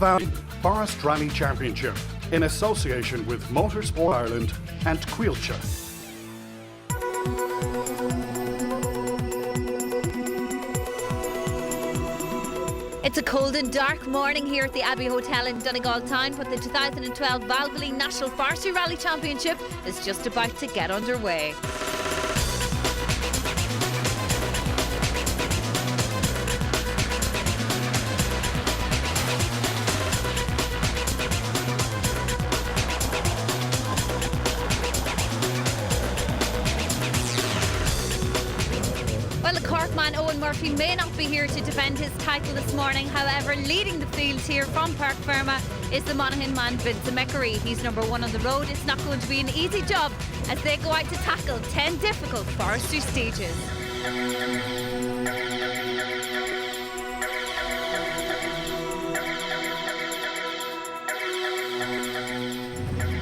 Valley Forest Rally Championship in association with Motorsport Ireland and Quilcha. It's a cold and dark morning here at the Abbey Hotel in Donegal town, but the 2012 Valvoline National Forestry Rally Championship is just about to get underway. Well, the Cork man Owen Murphy may not be here to defend his title this morning. However, leading the field here from Park Ferma is the Monaghan man Vincent McAree. He's number one on the road. It's not going to be an easy job as they go out to tackle 10 difficult forestry stages.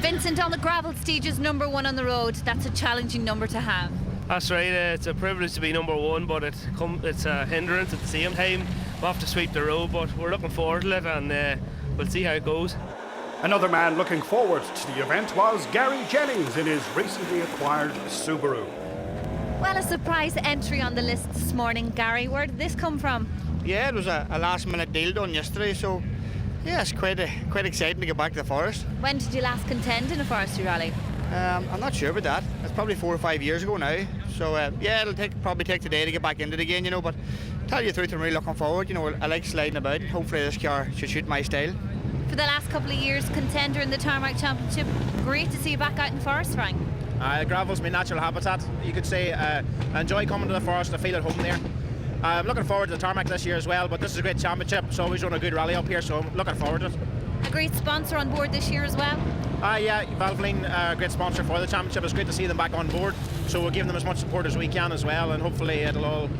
Vincent, on the gravel stages, number one on the road. That's a challenging number to have. That's right, it's a privilege to be number one, but it's a hindrance at the same time. We have to sweep the road, but we're looking forward to it, and we'll see how it goes. Another man looking forward to the event was Gary Jennings in his recently acquired Subaru. Well, a surprise entry on the list this morning, Gary. Where did this come from? Yeah, it was a last-minute deal done yesterday, so yeah, it's quite exciting to get back to the forest. When did you last contend in a forestry rally? I'm not sure about that. It's probably 4 or 5 years ago now. So yeah, it'll probably take today to get back into it again, you know. But tell you the truth, I'm really looking forward. You know, I like sliding about. Hopefully this car should suit my style. For the last couple of years, contender in the Tarmac Championship. Great to see you back out in forest, Frank. Gravel's my natural habitat. You could say I enjoy coming to the forest. I feel at home there. I'm looking forward to the Tarmac this year as well. But this is a great championship. It's always run a good rally up here, so I'm looking forward to it. A great sponsor on board this year as well. Yeah, Valvoline, a great sponsor for the championship. It's great to see them back on board. So we'll give them as much support as we can as well, and hopefully it'll all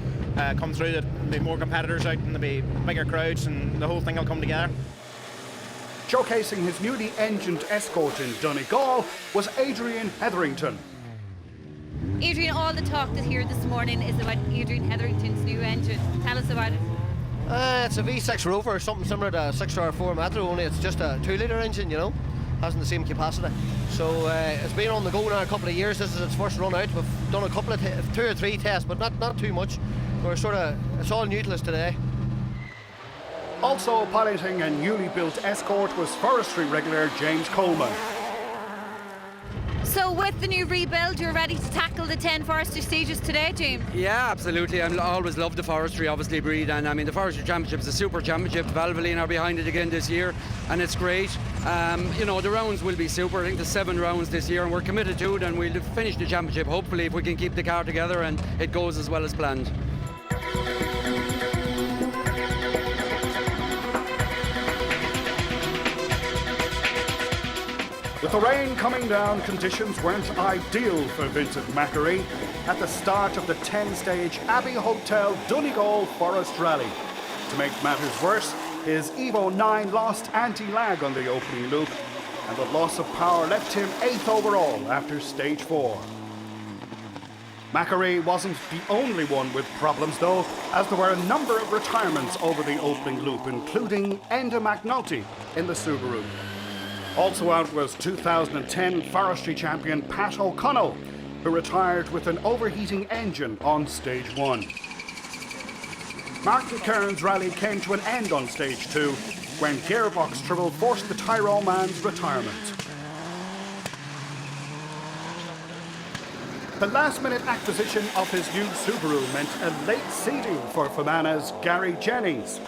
come through. There'll be more competitors out, and there'll be bigger crowds, and the whole thing will come together. Showcasing his newly engined Escort in Donegal was Adrian Hetherington. Adrian, all the talk that here this morning is about Adrian Hetherington's new engine. Tell us about it. It's a V6 Rover, something similar to a 6R4 Metro, only it's just a 2-litre engine, you know. Hasn't the same capacity. So it's been on the go now a couple of years. This is its first run out. We've done a couple of 2 or 3 tests, but not too much. It's all new to us today. Also piloting a newly built Escort was forestry regular James Coleman. So with the new rebuild, you're ready to tackle the 10 forestry stages today, James? Yeah, absolutely. I always loved the forestry, obviously, breed, and I mean the forestry championship is a super championship. Valvoline are behind it again this year, and it's great. You know, the rounds will be super. I think there's 7 rounds this year, and we're committed to it, and we'll finish the championship hopefully if we can keep the car together and it goes as well as planned. With the rain coming down, conditions weren't ideal for Vincent McAree at the start of the 10-stage Abbey Hotel Donegal Forest Rally. To make matters worse, his Evo 9 lost anti-lag on the opening loop, and the loss of power left him 8th overall after stage 4. McAree wasn't the only one with problems though, as there were a number of retirements over the opening loop, including Enda McNulty in the Subaru. Also out was 2010 forestry champion Pat O'Connell, who retired with an overheating engine on stage 1. Martin Kearns' rally came to an end on stage 2 when gearbox trouble forced the Tyrone man's retirement. The last-minute acquisition of his new Subaru meant a late seeding for Fermanagh Gary Jennings,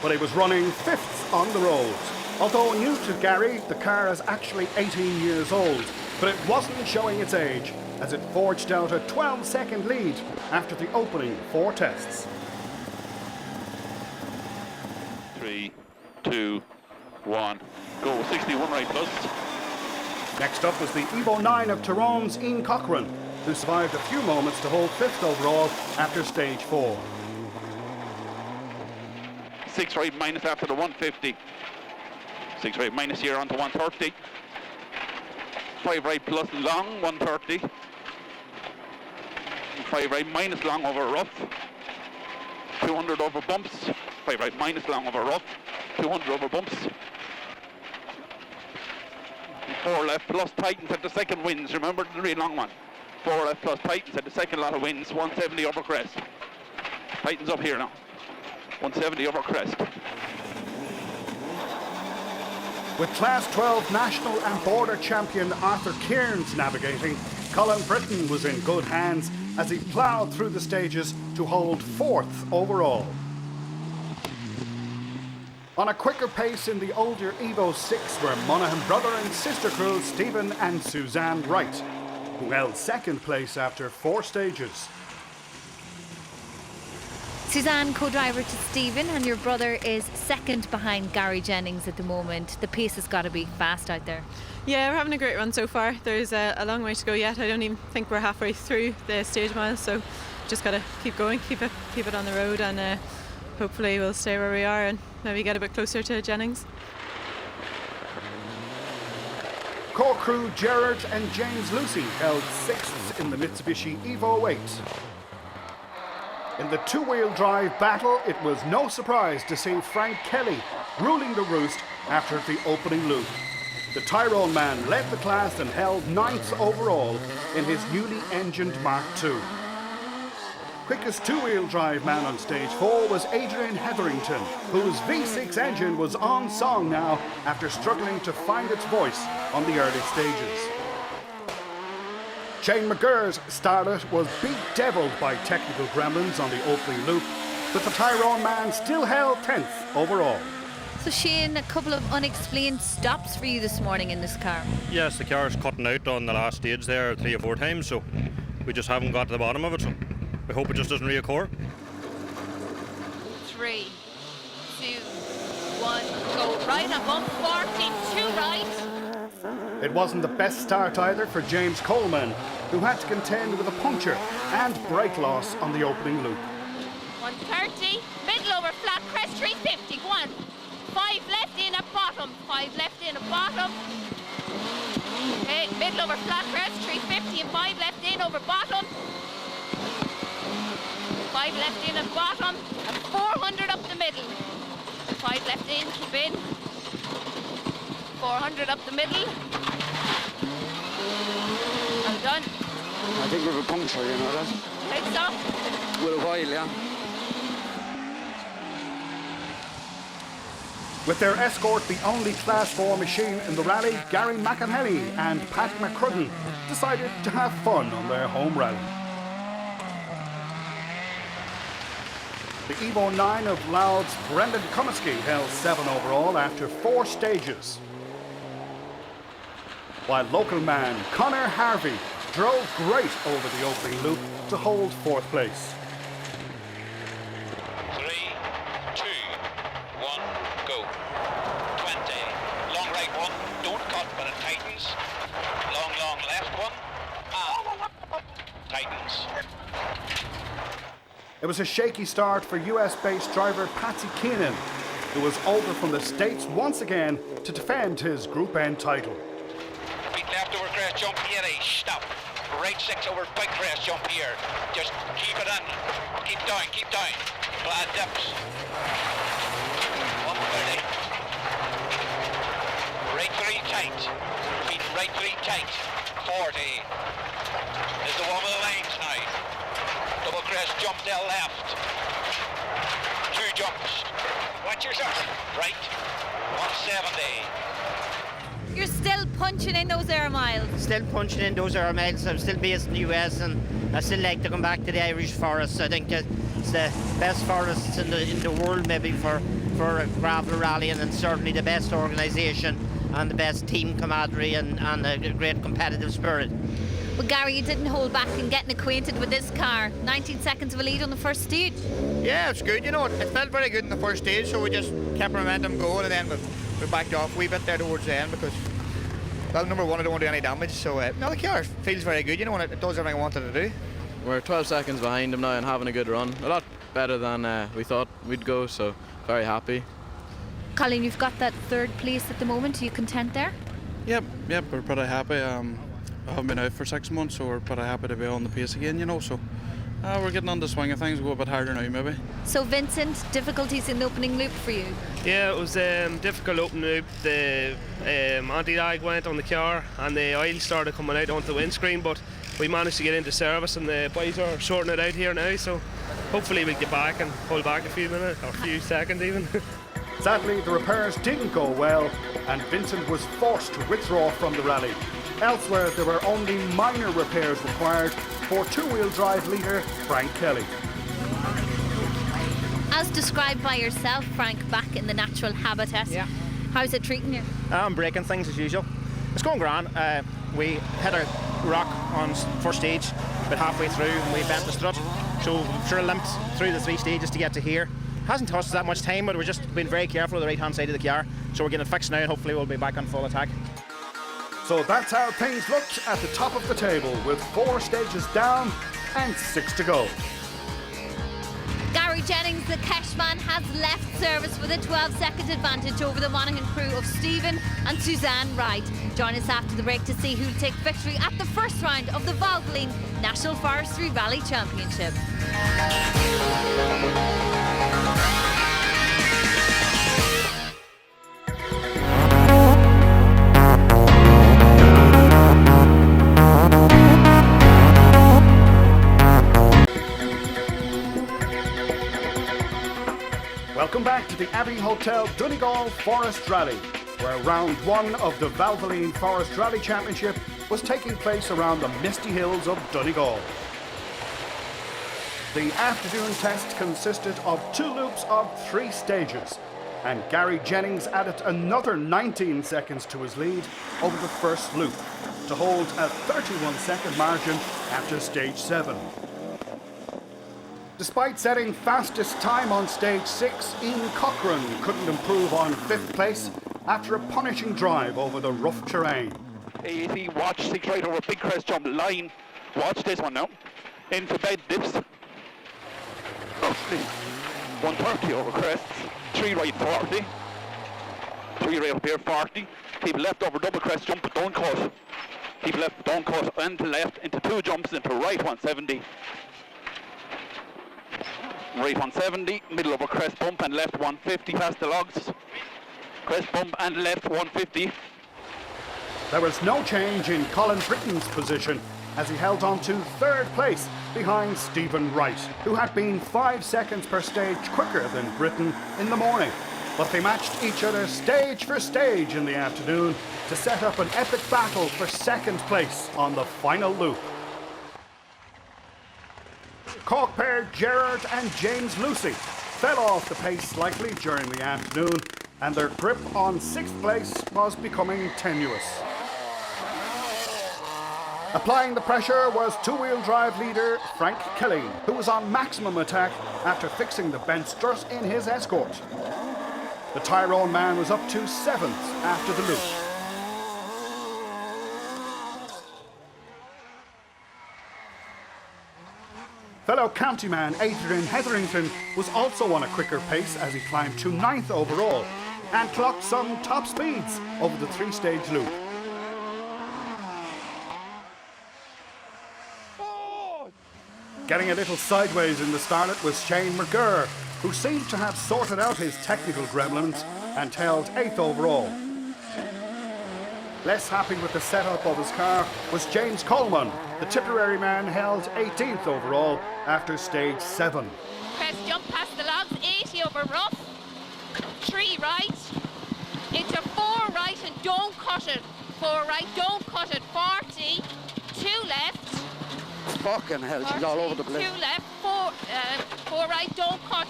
but he was running 5th on the road. Although new to Gary, the car is actually 18 years old, but it wasn't showing its age as it forged out a 12-second lead after the opening 4 tests. 3, 2, 1, go. 61 right plus. Next up was the Evo 9 of Tyrone's Ian Cochran, who survived a few moments to hold 5th overall after stage 4. 6 right minus after the 150. 6 right minus here onto 130. 5 right plus long, 130. 5 right minus long over rough. 200 over bumps. 5 right minus long over rough. 200 over bumps. 4 left plus Titans at the second wins. Remember the really long one. 4 left plus Titans at the second lot of wins. 170 over crest. Titans up here now. 170 over crest. With Class 12 national and border champion Arthur Cairns navigating, Colin Britton was in good hands as he ploughed through the stages to hold 4th overall. On a quicker pace in the older Evo 6 were Monaghan brother and sister crews Stephen and Suzanne Wright, who held 2nd place after 4 stages. Suzanne, co-driver to Stephen, and your brother is 2nd behind Gary Jennings at the moment. The pace has got to be fast out there. Yeah, we're having a great run so far. There's a long way to go yet. I don't even think we're halfway through the stage miles, so just got to keep going, keep it on the road, and hopefully we'll stay where we are and maybe get a bit closer to Jennings. Core crew Gerard and James Lucy held 6th in the Mitsubishi Evo 8. In the two-wheel drive battle, it was no surprise to see Frank Kelly ruling the roost after the opening loop. The Tyrone man led the class and held 9th overall in his newly engined Mark II. Quickest two-wheel drive man on stage 4 was Adrian Hetherington, whose V6 engine was on song now after struggling to find its voice on the early stages. Shane McGurr's starlet was bedeviled by technical gremlins on the opening loop, but the Tyrone man still held 10th overall. So Shane, a couple of unexplained stops for you this morning in this car. Yes, the car's cutting out on the last stage there 3 or 4 times, so we just haven't got to the bottom of it, so we hope it just doesn't reoccur. 3, 2, 1, go right up on 42 right. It wasn't the best start either for James Coleman, who had to contend with a puncture and brake loss on the opening loop. 130, middle over flat crest 350, go on. 5 left in a bottom, 5 left in a bottom. Okay, middle over flat crest 350 and 5 left in over bottom. 5 left in and bottom, and 400 up the middle. 5 left in, keep in. 400 up the middle. Well done. I think we have a puncture, you know that? Think so? With a while, yeah. With their escort the only Class 4 machine in the rally, Gary McInhelly and Pat McCrudden decided to have fun on their home rally. The Evo 9 of Louth's Brendan Comiskey held 7 overall after 4 stages, while local man Connor Harvey drove great over the opening loop to hold 4th place. 3, 2, 1, go. 20. Long right one, don't cut when it tightens. Long left one, and tightens. It was a shaky start for US-based driver Patsy Keenan, who was over from the States once again to defend his Group N title. Beat left over crest jump here, stop. Right 6 over big crest jump here. Just keep it in. Keep down. Glad dips. 130. Right 3 tight. Beat right 3 tight. 40. Is the one with the lines now. Double crest jump to the left. 2 jumps. Watch yourself. Right. 170. You're still punching in those air miles. Still punching in those air miles. I'm still based in the US and I still like to come back to the Irish forests. I think it's the best forests in the world maybe for a gravel rallying, and certainly the best organisation and the best team camaraderie and a great competitive spirit. Well, Gary, you didn't hold back in getting acquainted with this car. 19 seconds of a lead on the first stage. Yeah, it's good. You know, it felt very good in the first stage, so we just kept momentum going, and then we backed off a wee bit there towards the end because, well, number one, I don't want to do any damage. So, no, the car feels very good, you know, and it does everything I wanted to do. We're 12 seconds behind him now and having a good run. A lot better than we thought we'd go, so very happy. Colin, you've got that 3rd place at the moment. Are you content there? Yep, we're pretty happy. I haven't been out for 6 months, so we're pretty happy to be on the pace again, you know, so We're getting on the swing of things. We'll go a bit harder now, maybe. So Vincent, difficulties in the opening loop for you? Yeah, it was difficult opening loop. The anti-lag went on the car and the oil started coming out onto the windscreen, but we managed to get into service and the boys are sorting it out here now, so hopefully we'll get back and pull back a few minutes, or a few seconds even. Sadly, the repairs didn't go well and Vincent was forced to withdraw from the rally. Elsewhere, there were only minor repairs required for two-wheel drive leader Frank Kelly. As described by yourself, Frank, back in the natural habitat. Yeah. How's it treating you? I'm breaking things as usual. It's going grand. We hit a rock on first stage about halfway through and we bent the strut. So we've sort of limped through the 3 stages to get to here. Hasn't cost us that much time, but we're just being very careful with the right-hand side of the car. So we're getting it fixed now and hopefully we'll be back on full attack. So that's how things looked at the top of the table, with 4 stages down and 6 to go. Gary Jennings, the Keshman, has left service with a 12-second advantage over the Monaghan crew of Stephen and Suzanne Wright. Join us after the break to see who'll take victory at the first round of the Valvoline National Forestry Rally Championship. Welcome back to the Abbey Hotel Donegal Forest Rally, where round 1 of the Valvoline Forest Rally Championship was taking place around the misty hills of Donegal. The afternoon test consisted of 2 loops of 3 stages, and Gary Jennings added another 19 seconds to his lead over the first loop to hold a 31-second margin after stage 7. Despite setting fastest time on stage 6, Ian Cochran couldn't improve on 5th place after a punishing drive over the rough terrain. Easy, watch 6 right over big crest jump line. Watch this one now. Into bed dips. 130 over crests. 3 right 40. 3 right up here 40. Keep left over double crest jump, don't cut. Keep left, don't cut, and to left into 2 jumps into right 170. Right 170, middle over crest bump and left 150 past the logs. Crest bump and left 150. There was no change in Colin Britton's position as he held on to 3rd place behind Stephen Wright, who had been 5 seconds per stage quicker than Britton in the morning. But they matched each other stage for stage in the afternoon to set up an epic battle for 2nd place on the final loop. Cork pair Gerard and James Lucy fell off the pace slightly during the afternoon and their grip on 6th place was becoming tenuous. Applying the pressure was two-wheel drive leader Frank Kelly, who was on maximum attack after fixing the bent strut in his Escort. The Tyrone man was up to 7th after the loop. Fellow county man Adrian Hetherington was also on a quicker pace as he climbed to 9th overall and clocked some top speeds over the 3-stage loop. Getting a little sideways in the starlet was Shane McGurr, who seemed to have sorted out his technical gremlins and held 8th overall. Less happy with the setup of his car was James Coleman. The Tipperary man held 18th overall after stage 7. Crest jump past the logs, 80 over rough. 3 right. Into 4 right and don't cut it. 4 right, don't cut it. 40. 2 left. Fucking hell, she's all over the place. 2 left. 4 right, don't cut.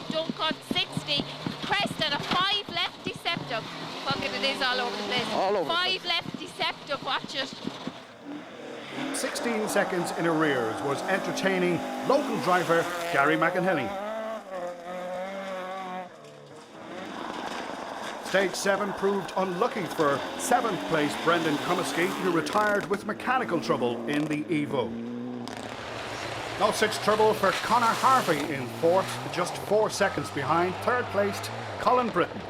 60. Crest and a 5 left deceptive. Fucking it is all over the place. All over 5 left deceptive, watch it. 16 seconds in arrears was entertaining local driver Gary McInhenny. Stage 7 proved unlucky for 7th place Brendan Cumiskey, who retired with mechanical trouble in the Evo. No such trouble for Conor Harvey in 4th, just 4 seconds behind 3rd placed Colin Britton.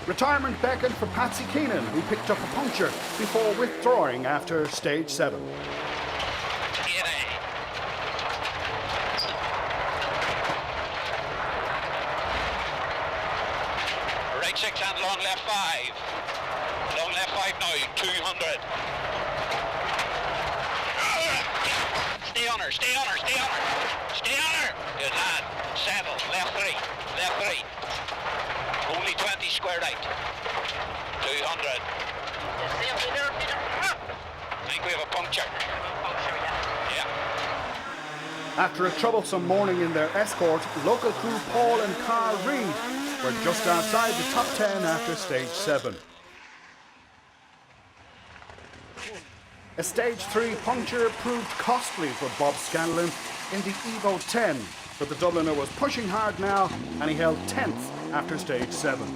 Retirement beckoned for Patsy Keenan, who picked up a puncture before withdrawing after stage 7. 200. Stay on her, stay on her, stay on her. Stay on her. Good lad. Settle. Left 3. Left 3. Only 20 squared out. 200. I think we have a puncture. Yeah. After a troublesome morning in their escort, local crew Paul and Carl Reid were just outside the top 10 after stage 7. A stage 3 puncture proved costly for Bob Scanlon in the Evo 10, but the Dubliner was pushing hard now and he held 10th after stage 7.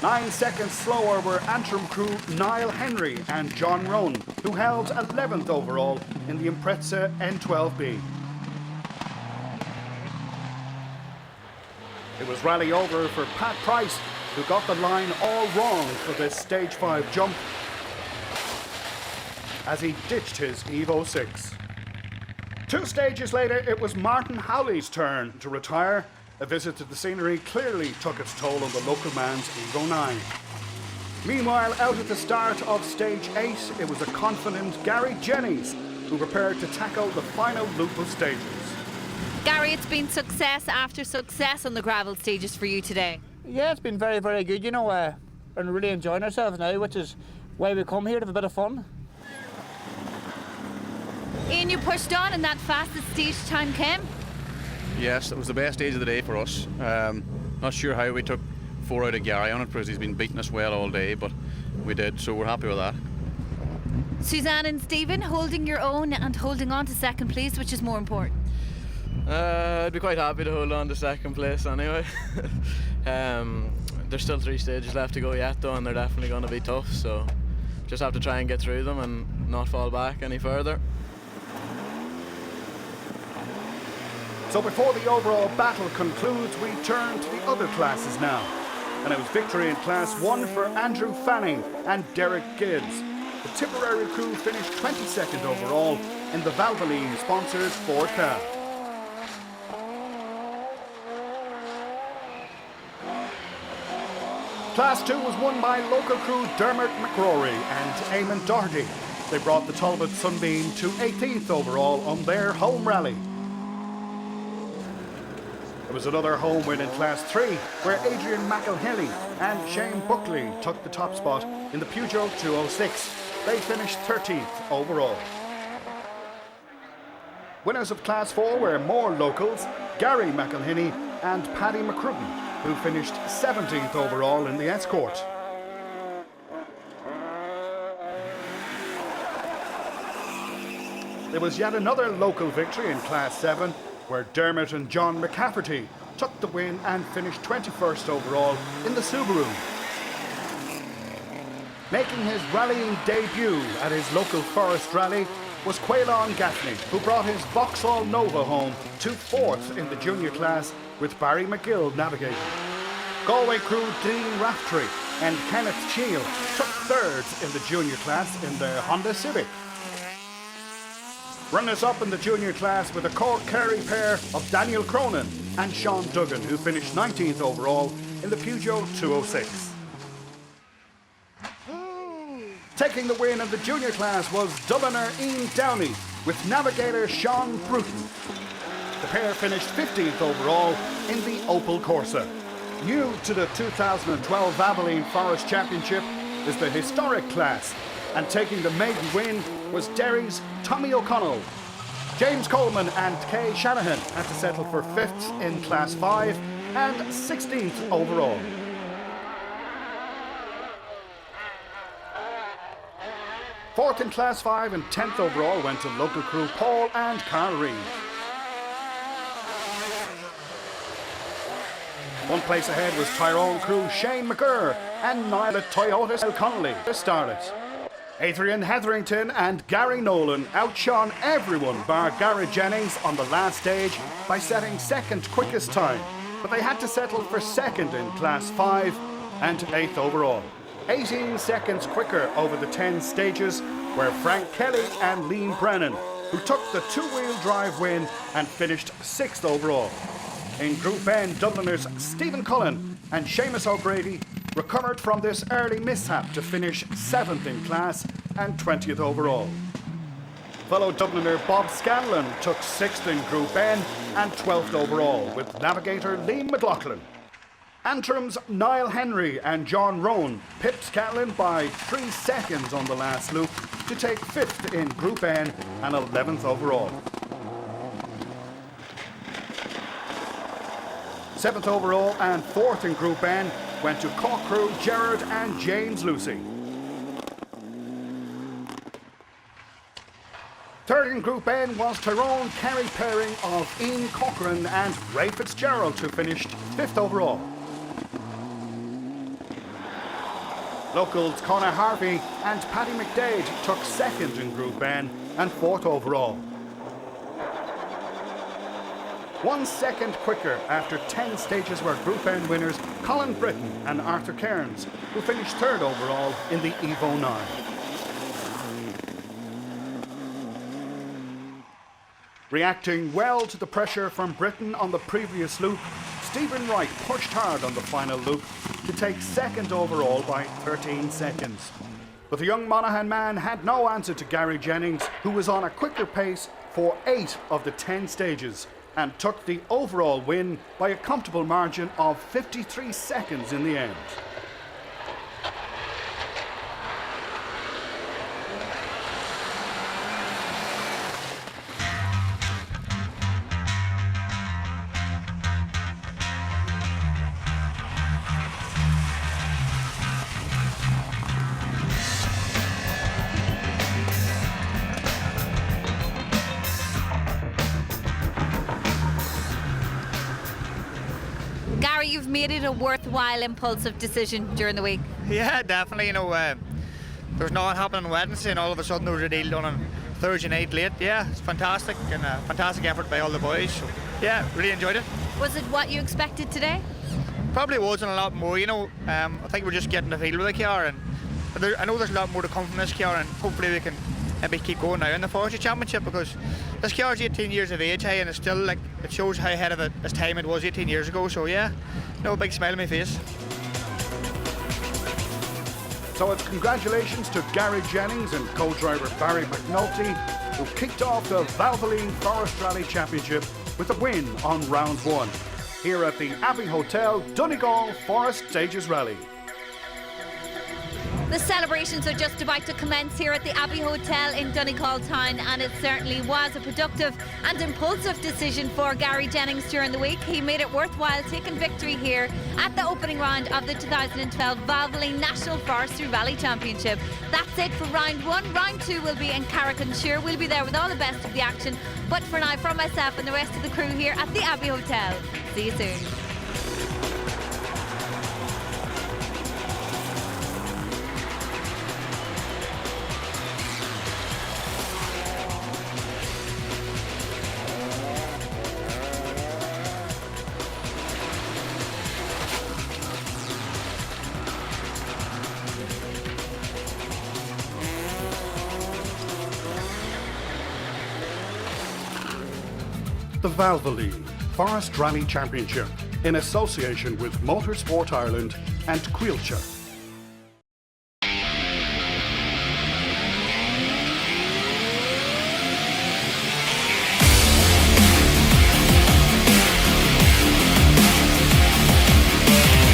9 seconds slower were Antrim crew Niall Henry and John Roan, who held 11th overall in the Impreza N12B. It was rally over for Pat Price, who got the line all wrong for this stage 5 jump as he ditched his Evo 6. 2 stages later, it was Martin Howley's turn to retire. A visit to the scenery clearly took its toll on the local man's Evo 9. Meanwhile, out at the start of stage 8, it was a confident Gary Jennings who prepared to tackle the final loop of stages. Gary, it's been success after success on the gravel stages for you today. Yeah, it's been very, very good. You know, we're really enjoying ourselves now, which is why we come here to have a bit of fun. Ian, you pushed on and that fastest stage time came? Yes, it was the best stage of the day for us. Not sure how we took 4 out of Gary on it because he's been beating us well all day, but we did, so we're happy with that. Suzanne and Stephen holding your own and holding on to second place, which is more important? I'd be quite happy to hold on to second place anyway. There's still 3 stages left to go yet though, and they're definitely going to be tough, so just have to try and get through them and not fall back any further. So before the overall battle concludes, we turn to the other classes now. And it was victory in Class 1 for Andrew Fanning and Derek Gibbs. The Tipperary crew finished 22nd overall in the Valvoline-sponsored Ford car. Class 2 was won by local crew Dermot McRory and Eamon Doherty. They brought the Talbot Sunbeam to 18th overall on their home rally. There was another home win in Class 3, where Adrian McElhinney and Shane Buckley took the top spot in the Peugeot 206. They finished 13th overall. Winners of Class 4 were more locals, Gary McElhinney and Paddy McCrudden, who finished 17th overall in the escort. There was yet another local victory in Class 7, where Dermot and John McCafferty took the win and finished 21st overall in the Subaru. Making his rallying debut at his local forest rally was Quaylon Gaffney, who brought his Vauxhall Nova home to 4th in the junior class with Barry McGill navigating. Galway crew Dean Raftery and Kenneth Cheal took 3rd in the junior class in their Honda Civic. Runners-up in the junior class were the Cork Kerry pair of Daniel Cronin and Sean Duggan, who finished 19th overall in the Peugeot 206. Taking the win in the junior class was Dubliner Ian Downey with navigator Sean Bruton. The pair finished 15th overall in the Opel Corsa. New to the 2012 Valvoline Forest Championship is the historic class, and taking the maiden win was Derry's Tommy O'Connell. James Coleman and Kay Shanahan had to settle for 5th in Class 5 and 16th overall. Fourth in Class 5 and 10th overall went to local crew Paul and Carl Reid. One place ahead was Tyrone crew Shane McGurr and Niall at Toyota Connolly. Started. Adrian Hetherington and Gary Nolan outshone everyone bar Gary Jennings on the last stage by setting 2nd quickest time, but they had to settle for 2nd in Class 5 and 8th overall. 18 seconds quicker over the 10 stages were Frank Kelly and Liam Brennan, who took the 2-wheel drive win and finished 6th overall. In Group N, Dubliners Stephen Cullen and Seamus O'Grady recovered from this early mishap to finish 7th in class and 20th overall. Fellow Dubliner Bob Scanlon took 6th in Group N and 12th overall, with navigator Liam McLaughlin. Antrim's Niall Henry and John Rowan pipped Scanlon by 3 seconds on the last loop to take 5th in Group N and 11th overall. 7th overall and 4th in Group N went to Cork crew Gerard and James Lucy. 3rd in Group N was Tyrone Kerry pairing of Ian Corcoran and Ray Fitzgerald, who finished 5th overall. Locals Conor Harvey and Paddy McDade took 2nd in Group N and 4th overall. 1 second quicker after 10 stages were Group N winners Colin Britton and Arthur Cairns, who finished 3rd overall in the Evo 9. Reacting well to the pressure from Britain on the previous loop, Stephen Wright pushed hard on the final loop to take 2nd overall by 13 seconds. But the young Monaghan man had no answer to Gary Jennings, who was on a quicker pace for 8 of the 10 stages and took the overall win by a comfortable margin of 53 seconds in the end. Gary, you've made it a worthwhile impulsive decision during the week. Yeah, definitely. You know, there's nothing happening on Wednesday, and all of a sudden there was a deal done on Thursday night late. Yeah, it's fantastic, and a fantastic effort by all the boys. So, yeah, really enjoyed it. Was it what you expected today? Probably wasn't a lot more. You know, I think we're just getting the feel with the car, and I know there's a lot more to come from this car, and hopefully we can maybe keep going now in the Forestry Championship, because this car's 18 years of age, and it's still like, it shows how ahead of its time it was 18 years ago. So yeah, no, big smile on my face. So it's congratulations to Gary Jennings and co-driver Barry McNulty, who kicked off the Valvoline Forest Rally Championship with a win on round 1 here at the Abbey Hotel Donegal Forest Stages Rally. The celebrations are just about to commence here at the Abbey Hotel in Donegal town, and it certainly was a productive and impulsive decision for Gary Jennings during the week. He made it worthwhile taking victory here at the opening round of the 2012 Valvoline National Forestry Rally Championship. That's it for round 1. Round 2 will be in Carrick-on-Suir. We'll be there with all the best of the action. But for now, from myself and the rest of the crew here at the Abbey Hotel, see you soon. The Valvoline Forest Rally Championship in association with Motorsport Ireland and Quilcha.